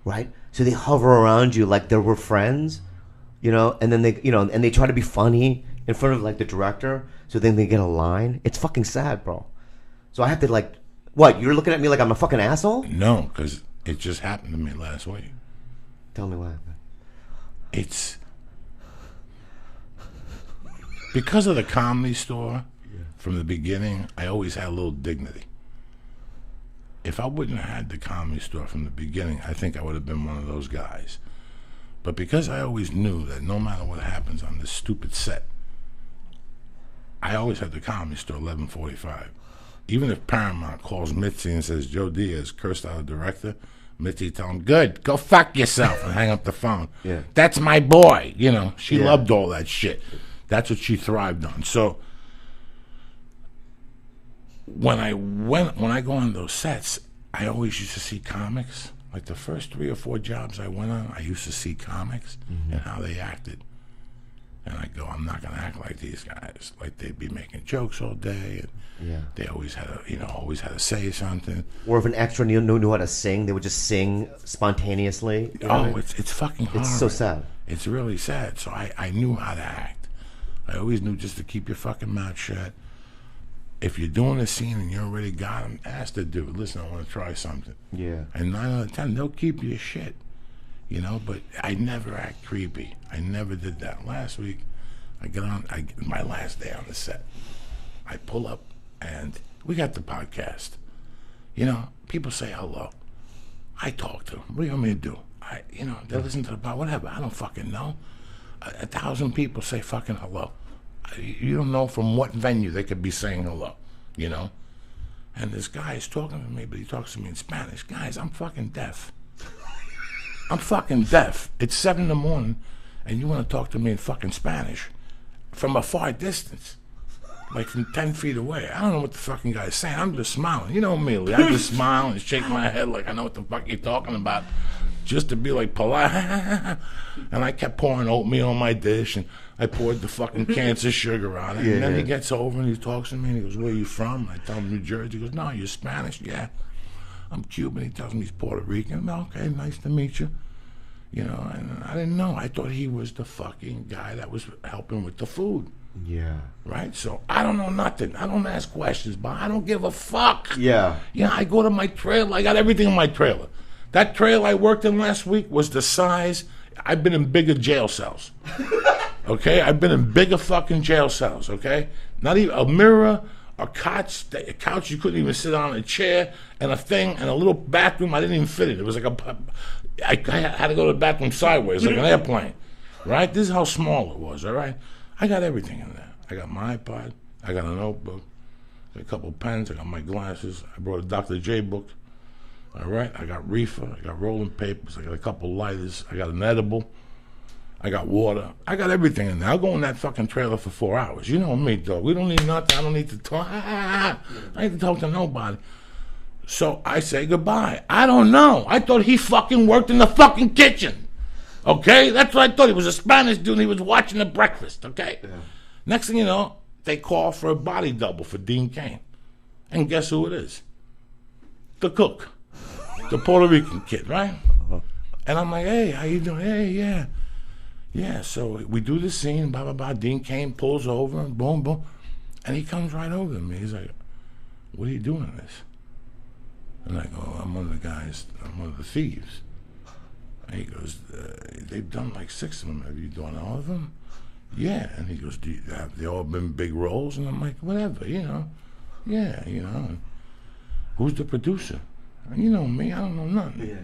right? So they hover around you like they were friends, you know, and then they, you know, and they try to be funny in front of like the director, so then they get a line. It's fucking sad, bro. So I have to like, what? You're looking at me like I'm a fucking asshole? No, because it just happened to me last week. Tell me what happened. It's because of the Comedy Store. From the beginning, I always had a little dignity. If I wouldn't have had the Comedy Store from the beginning, I think I would have been one of those guys. But because I always knew that no matter what happens on this stupid set, I always had the Comedy Store 11:45. Even if Paramount calls Mitzi and says, Joe Diaz cursed out a director, Mitzi tell him, good, go fuck yourself, and hang up the phone. Yeah. That's my boy. You know, she loved all that shit. That's what she thrived on. So when I go on those sets, I always used to see comics. Like the first 3 or 4 jobs I went on, I used to see comics and how they acted. And I go, I'm not gonna act like these guys. Like they'd be making jokes all day, and they always had to say something. Or if an extra knew how to sing, they would just sing spontaneously. You know what I mean? It's fucking hard. It's so sad. It's really sad. So I knew how to act. I always knew just to keep your fucking mouth shut. If you're doing a scene and you already got them, ask the dude, listen, I want to try something. Yeah. And 9 out of 10, they'll keep your shit. You know, but I never act creepy. I never did that. Last week, I get on, my last day on the set. I pull up, and we got the podcast. You know, people say hello. I talk to them. What do you want me to do? They listen to the podcast, whatever. I don't fucking know. 1,000 people say fucking hello. You don't know from what venue they could be saying hello, you know? And this guy is talking to me, but he talks to me in Spanish. Guys, I'm fucking deaf. I'm fucking deaf. It's 7 in the morning, and you want to talk to me in fucking Spanish from a far distance, like from 10 feet away. I don't know what the fucking guy's saying. I'm just smiling. You know me, I just smile and shake my head like I know what the fuck you're talking about, just to be like polite. And I kept pouring oatmeal on my dish, and I poured the fucking cans of sugar on it. And then he gets over and he talks to me and he goes, where are you from? I tell him New Jersey. He goes, no, you're Spanish. Yeah. I'm Cuban. He tells me he's Puerto Rican. Okay, nice to meet you. You know, and I didn't know. I thought he was the fucking guy that was helping with the food. Yeah. Right? So I don't know nothing. I don't ask questions, but I don't give a fuck. Yeah. Yeah, I go to my trailer. I got everything in my trailer. That trailer I worked in last week was the size. I've been in bigger jail cells. Okay? I've been in bigger fucking jail cells, okay? Not even a mirror, a couch you couldn't even sit on, a chair, and a thing, and a little bathroom. I didn't even fit it. It was like I had to go to the bathroom sideways, like an airplane, right? This is how small it was, all right? I got everything in there. I got my iPod. I got a notebook. I got a couple of pens. I got my glasses. I brought a Dr. J book. All right? I got reefer. I got rolling papers. I got a couple of lighters. I got an edible. I got water. I got everything in there. I'll go in that fucking trailer for 4 hours. You know me, dog. We don't need nothing. I don't need to talk. I ain't to talk to nobody. So I say goodbye. I don't know. I thought he fucking worked in the fucking kitchen. Okay? That's what I thought. He was a Spanish dude and he was watching the breakfast. Okay? Yeah. Next thing you know, they call for a body double for Dean Cain. And guess who it is? The cook. The Puerto Rican kid, right? Uh-huh. And I'm like, hey, how you doing? Hey, yeah. Yeah, so we do the scene, blah, blah, blah. Dean Cain pulls over, and boom, boom. And he comes right over to me. He's like, what are you doing in this? And I go, I'm one of the guys, I'm one of the thieves. And he goes, they've done like 6 of them. Have you done all of them? Yeah. And he goes, have they all been big roles? And I'm like, whatever, you know. Yeah, you know. And who's the producer? And you know me, I don't know nothing. Yeah.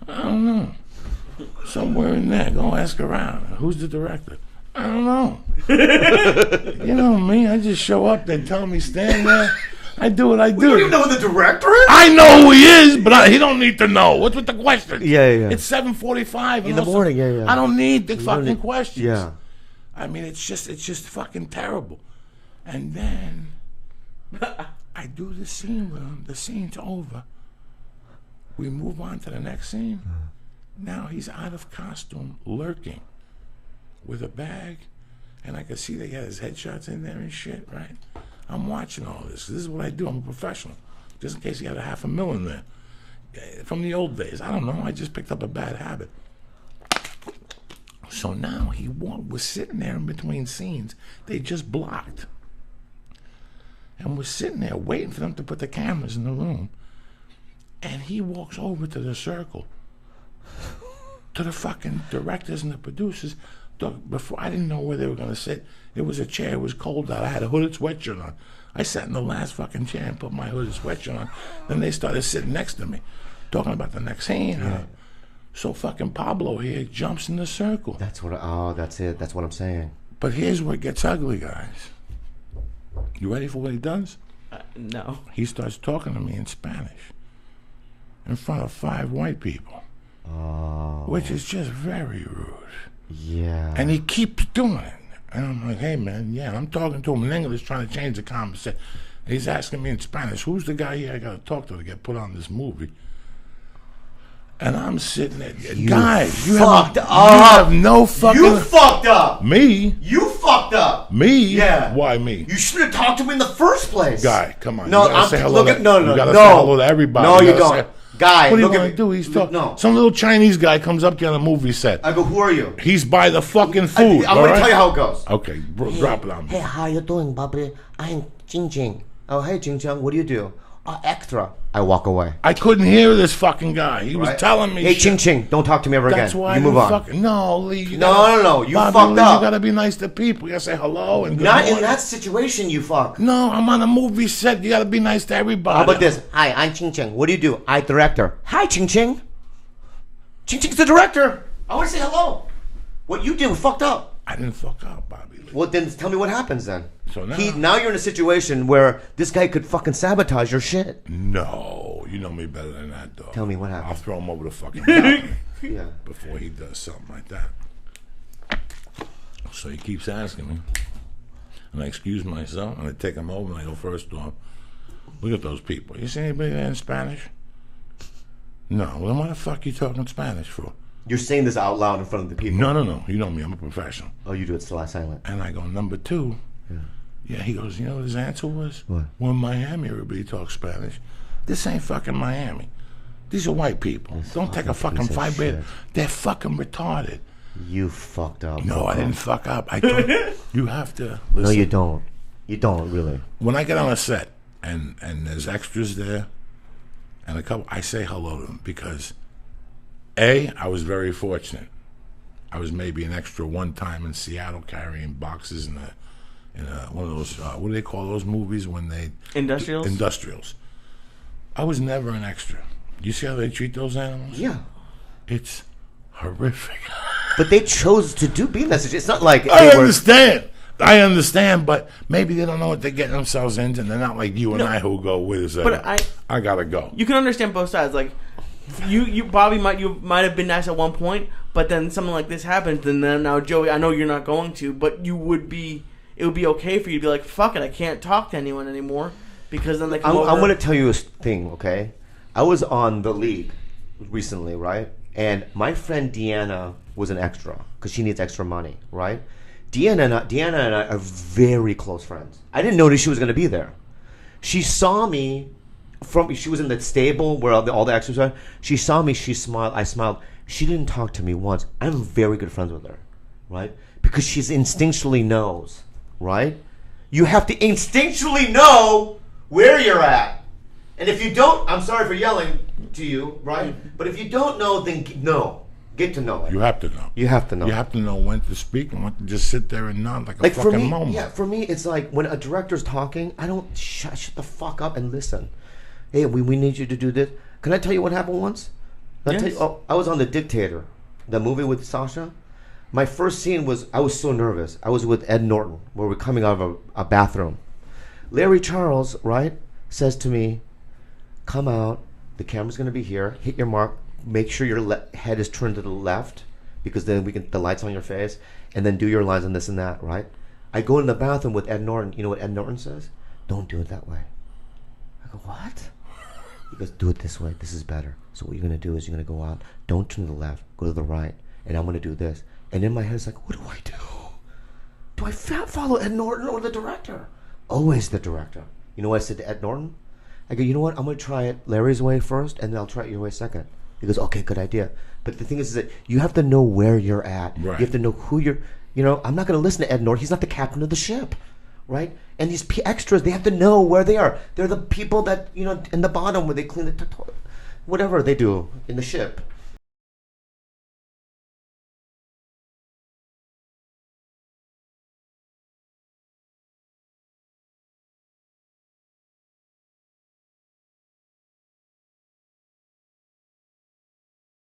I don't know. Somewhere in there, go ask around. Who's the director? I don't know. You know me, I just show up, they tell me stand there. I do what I do. You know who the director is? I know who he is, but he don't need to know. What's with the questions? Yeah. It's 7:45 in the morning. Yeah. I don't need the fucking questions. Yeah. I mean, it's just fucking terrible. And then I do the scene with him. The scene's over. We move on to the next scene. Now he's out of costume, lurking with a bag, and I can see they got his headshots in there and shit, right? I'm watching all this. This is what I do. I'm a professional. Just in case he had $500,000 in there. from the old days. I don't know. I just picked up a bad habit. So now he was sitting there in between scenes. They just blocked. And we're sitting there waiting for them to put the cameras in the room. And he walks over to the circle, to the fucking directors and the producers. Before, I didn't know where they were going to sit. It was a chair. It was cold out. I had a hooded sweatshirt on. I sat in the last fucking chair and put my hooded sweatshirt on. Then they started sitting next to me, talking about the next scene. Yeah. So fucking Pablo here jumps in the circle. That's what. That's it. That's what I'm saying. But here's where it gets ugly, guys. You ready for what he does? No. He starts talking to me in Spanish in front of 5 white people, which is just very rude. Yeah. And he keeps doing it. And I'm like, hey, man, yeah. I'm talking to him in English, trying to change the conversation. He's asking me in Spanish, who's the guy here I got to talk to get put on this movie? And I'm sitting there. Guys, you have no fucking... You fucked up. Me? You fucked up. Me? Yeah. Why me? You should have talked to me in the first place. Guy, come on. No, you gotta say hello no. You gotta say hello to everybody. No, you don't. Guy, what are you look going at to do? He's talking. No. Some little Chinese guy comes up to you on a movie set. I go, who are you? He's by the fucking food. I'm going to tell you how it goes. Okay, drop it on me. Hey, how you doing, Bobby? I'm Jing Jing. Oh, hey, Jing Jing, what do you do? Extra. I walk away. I couldn't hear this fucking guy. He was telling me hey, shit. Ching Ching, don't talk to me ever again. That's why you move on. No, Lee. No. You Bobby, fucked Lee, up. You gotta be nice to people. You gotta say hello and good Not morning. in that situation, you fuck. No, I'm on a movie set. You gotta be nice to everybody. How about this? Hi, I'm Ching Ching. What do you do? I'm director. Hi, Ching Ching. Ching Ching's the director. I want to say hello. What you did fucked up. I didn't fuck up, Bobby Lee. Well, then tell me what happens then. So now you're in a situation where this guy could fucking sabotage your shit. No, you know me better than that, dog. Tell me what happened. I'll throw him over the fucking balcony Yeah. before he does something like that. So he keeps asking me, and I excuse myself, and I take him over, and I go, first off, look at those people. You see anybody there in Spanish? No. Well, then why the fuck you talking Spanish for? You're saying this out loud in front of the people. No. You know me. I'm a professional. Oh, you do it still silent. And I go, number 2. Yeah, he goes, you know what his answer was? What? Well, in Miami, everybody talks Spanish. This ain't fucking Miami. These are white people. Don't take a fucking vibrator. They're fucking retarded. You fucked up. No, I didn't fuck up. I told you have to listen. No, you don't. You don't, really. When I get on a set and there's extras there and a couple, I say hello to them because, A, I was very fortunate. I was maybe an extra one time in Seattle carrying boxes in one of those, what do they call those movies when they... Industrials? Industrials. I was never an extra. You see how they treat those animals? Yeah. It's horrific. But they chose to be in that situation. It's not like I understand, but maybe they don't know what they're getting themselves into, and they're not like you and I who go, wait a second, but I gotta go. You can understand both sides. Like, Bobby might have been nice at one point, but then something like this happens, and then now Joey, I know you're not going to, but it would be okay for you to be like, fuck it, I can't talk to anyone anymore, because then they come over. I'm going to tell you a thing, okay? I was on The League recently, right? And my friend Deanna was an extra because she needs extra money, right? Deanna and I are very close friends. I didn't notice she was going to be there. She saw me she was in the stable where all the extras are. She saw me, she smiled, I smiled. She didn't talk to me once. I'm very good friends with her, right? Because she instinctually knows, right? You have to instinctually know where you're at. And if you don't, I'm sorry for yelling to you, right? But if you don't know, then get to know it. You have to know. You have to know. You have to know when to speak and when to just sit there and nod like a fucking for me, moment. Yeah, for me, it's like when a director's talking, I don't shut the fuck up and listen. Hey, we need you to do this. Can I tell you what happened once? Yes. I was on The Dictator, the movie with Sasha. My first scene I was so nervous. I was with Ed Norton, where we're coming out of a bathroom. Larry Charles, right, says to me, come out, the camera's going to be here, hit your mark, make sure your head is turned to the left, because then the light's on your face, and then do your lines and this and that, right? I go in the bathroom with Ed Norton. You know what Ed Norton says? Don't do it that way. I go, what? He goes, do it this way. This is better. So what you're going to do is you're going to go out, don't turn to the left, go to the right, and I'm going to do this. And in my head, it's like, what do I do? Do I follow Ed Norton or the director? Always the director. You know what I said to Ed Norton? I go, you know what? I'm going to try it Larry's way first, and then I'll try it your way second. He goes, okay, good idea. But the thing is that you have to know where you're at. Right. You have to know who you're. You know, I'm not going to listen to Ed Norton. He's not the captain of the ship, right? And these extras, they have to know where they are. They're the people that, you know, in the bottom where they clean the whatever they do in the ship.